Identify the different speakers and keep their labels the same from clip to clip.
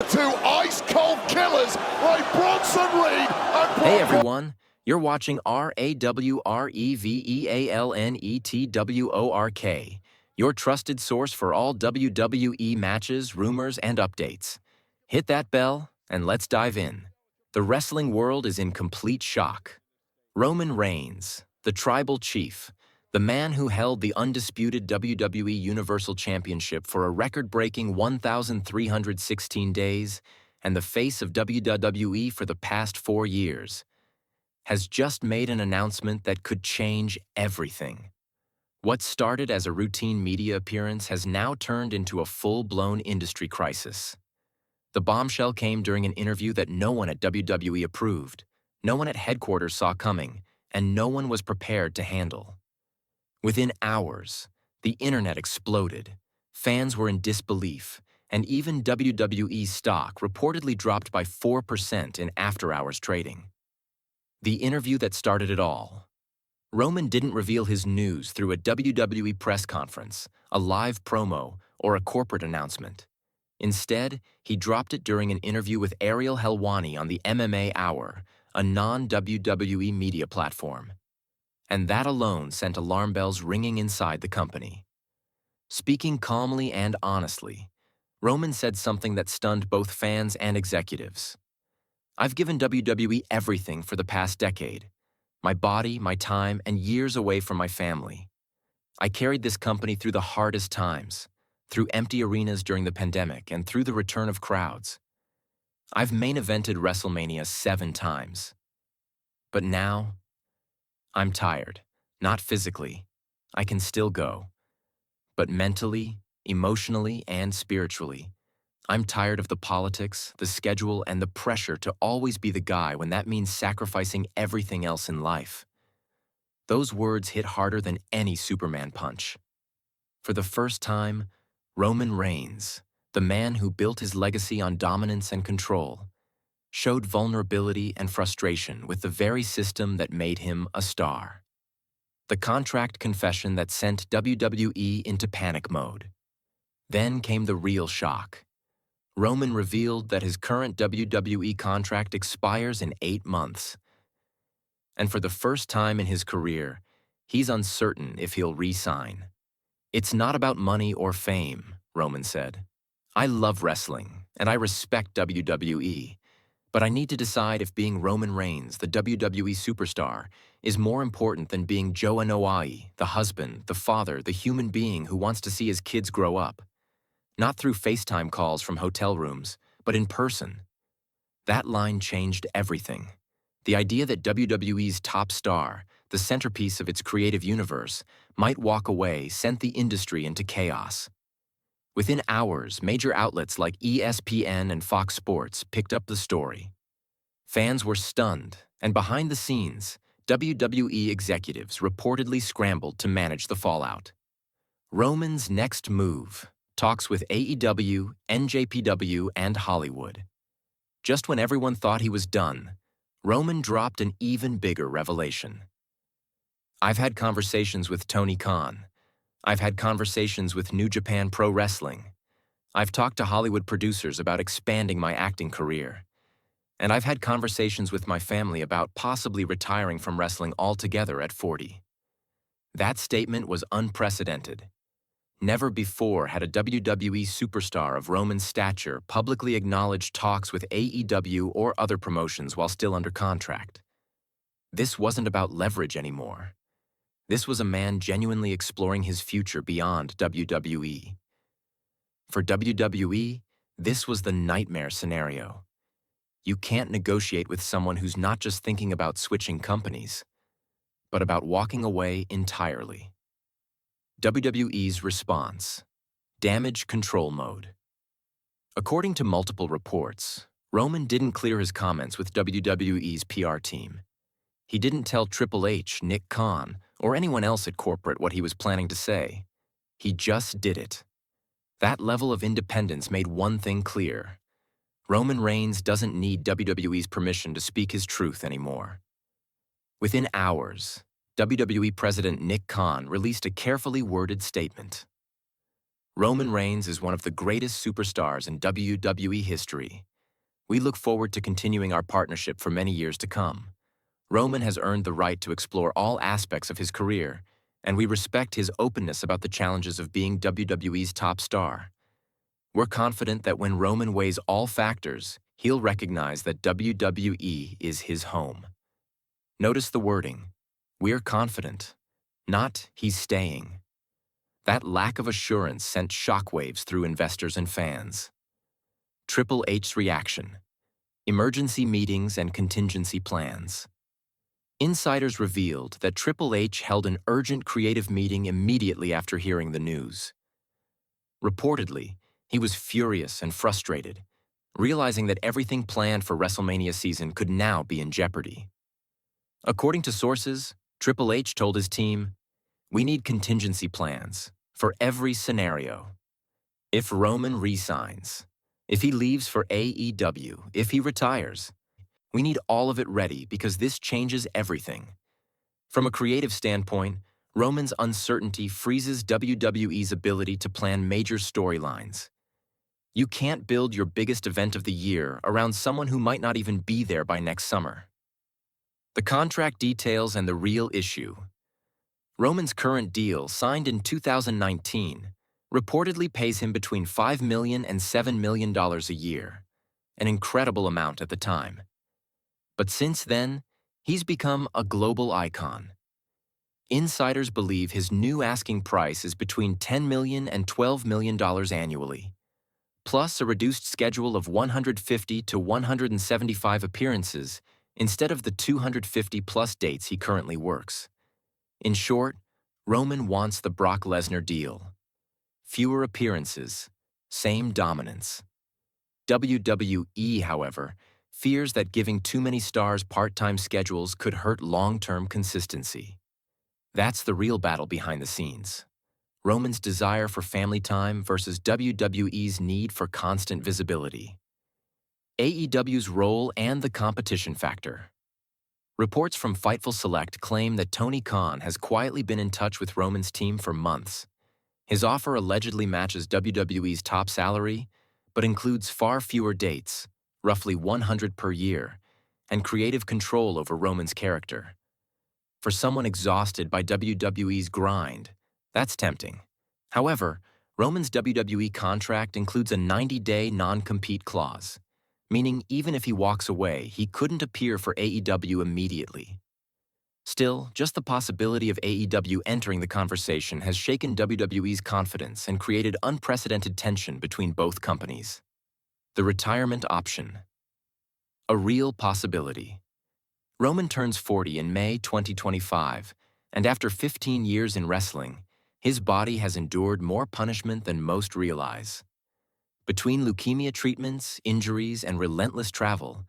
Speaker 1: Two ice-cold killers like Bronson Reed and
Speaker 2: Hey everyone, you're watching RAWREVEALNETWORK, your trusted source for all WWE matches, rumors, and updates. Hit that bell and let's dive in. The wrestling world is in complete shock. Roman Reigns, the tribal chief, the man who held the undisputed WWE Universal Championship for a record-breaking 1,316 days, and the face of WWE for the past 4 years, has just made an announcement that could change everything. What started as a routine media appearance has now turned into a full-blown industry crisis. The bombshell came during an interview that no one at WWE approved, no one at headquarters saw coming, and no one was prepared to handle. Within hours, the internet exploded. Fans were in disbelief, and even WWE stock reportedly dropped by 4% in after-hours trading. The interview that started it all. Roman didn't reveal his news through a WWE press conference, a live promo, or a corporate announcement. Instead, he dropped it during an interview with Ariel Helwani on the MMA Hour, a non-WWE media platform. And that alone sent alarm bells ringing inside the company. Speaking calmly and honestly, Roman said something that stunned both fans and executives. "I've given WWE everything for the past decade. My body, my time, and years away from my family. I carried this company through the hardest times, through empty arenas during the pandemic and through the return of crowds. I've main evented WrestleMania 7 times. But now, I'm tired. Not physically. I can still go. But mentally, emotionally, and spiritually, I'm tired of the politics, the schedule, and the pressure to always be the guy when that means sacrificing everything else in life." Those words hit harder than any Superman punch. For the first time, Roman Reigns, the man who built his legacy on dominance and control, showed vulnerability and frustration with the very system that made him a star. The contract confession that sent WWE into panic mode. Then came the real shock. Roman revealed that his current WWE contract expires in 8 months. And for the first time in his career, he's uncertain if he'll re-sign. "It's not about money or fame," Roman said. "I love wrestling, and I respect WWE, but I need to decide if being Roman Reigns, the WWE superstar, is more important than being Joe Anoa'i, the husband, the father, the human being who wants to see his kids grow up. Not through FaceTime calls from hotel rooms, but in person." That line changed everything. The idea that WWE's top star, the centerpiece of its creative universe, might walk away sent the industry into chaos. Within hours, major outlets like ESPN and Fox Sports picked up the story. Fans were stunned, and behind the scenes, WWE executives reportedly scrambled to manage the fallout. Roman's next move: talks with AEW, NJPW, and Hollywood. Just when everyone thought he was done, Roman dropped an even bigger revelation. "I've had conversations with Tony Khan. I've had conversations with New Japan Pro Wrestling. I've talked to Hollywood producers about expanding my acting career. And I've had conversations with my family about possibly retiring from wrestling altogether at 40. That statement was unprecedented. Never before had a WWE superstar of Roman's stature publicly acknowledged talks with AEW or other promotions while still under contract. This wasn't about leverage anymore. This was a man genuinely exploring his future beyond WWE. For WWE, this was the nightmare scenario. You can't negotiate with someone who's not just thinking about switching companies, but about walking away entirely. WWE's response: damage control mode. According to multiple reports, Roman didn't clear his comments with WWE's PR team. He didn't tell Triple H, Nick Khan, or anyone else at corporate what he was planning to say. He just did it. That level of independence made one thing clear: Roman Reigns doesn't need WWE's permission to speak his truth anymore. Within hours, WWE President Nick Khan released a carefully worded statement. Roman Reigns is one of the greatest superstars in WWE history. We look forward to continuing our partnership for many years to come. Roman has earned the right to explore all aspects of his career, and we respect his openness about the challenges of being WWE's top star. We're confident that when Roman weighs all factors, he'll recognize that WWE is his home. Notice the wording. We're confident, not he's staying. That lack of assurance sent shockwaves through investors and fans. Triple H's reaction. Emergency meetings and contingency plans. Insiders revealed that Triple H held an urgent creative meeting immediately after hearing the news. Reportedly, he was furious and frustrated, realizing that everything planned for WrestleMania season could now be in jeopardy. According to sources, Triple H told his team, "We need contingency plans for every scenario. If Roman resigns, if he leaves for AEW, if he retires, we need all of it ready because this changes everything." From a creative standpoint, Roman's uncertainty freezes WWE's ability to plan major storylines. You can't build your biggest event of the year around someone who might not even be there by next summer. The contract details and the real issue. Roman's current deal, signed in 2019, reportedly pays him between $5 million and $7 million a year, an incredible amount at the time. But since then, he's become a global icon. Insiders believe his new asking price is between $10 million and $12 million annually, plus a reduced schedule of 150 to 175 appearances instead of the 250-plus dates he currently works. In short, Roman wants the Brock Lesnar deal. Fewer appearances, same dominance. WWE, however, fears that giving too many stars part-time schedules could hurt long-term consistency. That's the real battle behind the scenes. Roman's desire for family time versus WWE's need for constant visibility. AEW's role and the competition factor. Reports from Fightful Select claim that Tony Khan has quietly been in touch with Roman's team for months. His offer allegedly matches WWE's top salary, but includes far fewer dates, roughly 100 per year, and creative control over Roman's character. For someone exhausted by WWE's grind, that's tempting. However, Roman's WWE contract includes a 90-day non-compete clause, meaning even if he walks away, he couldn't appear for AEW immediately. Still, just the possibility of AEW entering the conversation has shaken WWE's confidence and created unprecedented tension between both companies. The retirement option. A real possibility. Roman turns 40 in May 2025, and after 15 years in wrestling, his body has endured more punishment than most realize. Between leukemia treatments, injuries, and relentless travel,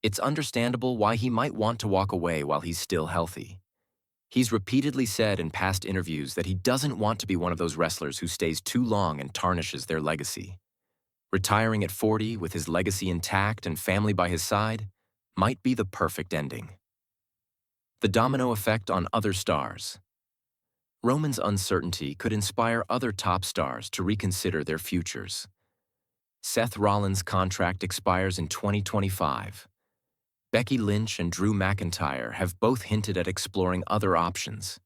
Speaker 2: it's understandable why he might want to walk away while he's still healthy. He's repeatedly said in past interviews that he doesn't want to be one of those wrestlers who stays too long and tarnishes their legacy. Retiring at 40 with his legacy intact and family by his side might be the perfect ending. The domino effect on other stars. Roman's uncertainty could inspire other top stars to reconsider their futures. Seth Rollins' contract expires in 2025. Becky Lynch and Drew McIntyre have both hinted at exploring other options.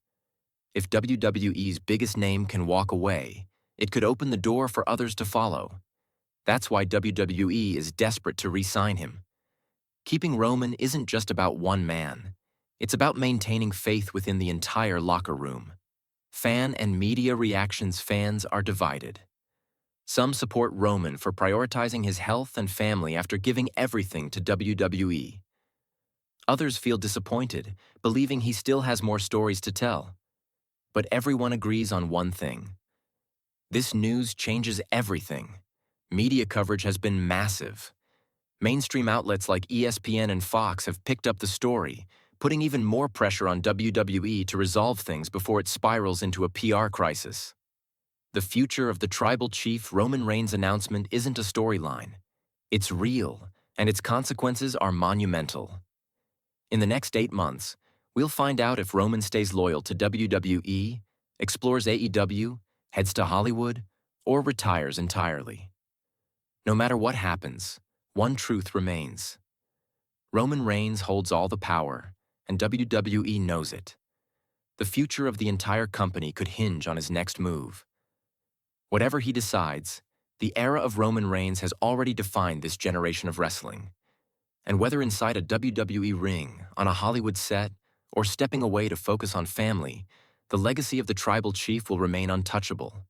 Speaker 2: If WWE's biggest name can walk away, it could open the door for others to follow. That's why WWE is desperate to re-sign him. Keeping Roman isn't just about one man. It's about maintaining faith within the entire locker room. Fan and media reactions. Fans are divided. Some support Roman for prioritizing his health and family after giving everything to WWE. Others feel disappointed, believing he still has more stories to tell. But everyone agrees on one thing. This news changes everything. Media coverage has been massive. Mainstream outlets like ESPN and Fox have picked up the story, putting even more pressure on WWE to resolve things before it spirals into a PR crisis. The future of the Tribal Chief Roman Reigns announcement isn't a storyline. It's real, and its consequences are monumental. In the next 8 months, we'll find out if Roman stays loyal to WWE, explores AEW, heads to Hollywood, or retires entirely. No matter what happens, one truth remains. Roman Reigns holds all the power, and WWE knows it. The future of the entire company could hinge on his next move. Whatever he decides, the era of Roman Reigns has already defined this generation of wrestling. And whether inside a WWE ring, on a Hollywood set, or stepping away to focus on family, the legacy of the Tribal Chief will remain untouchable.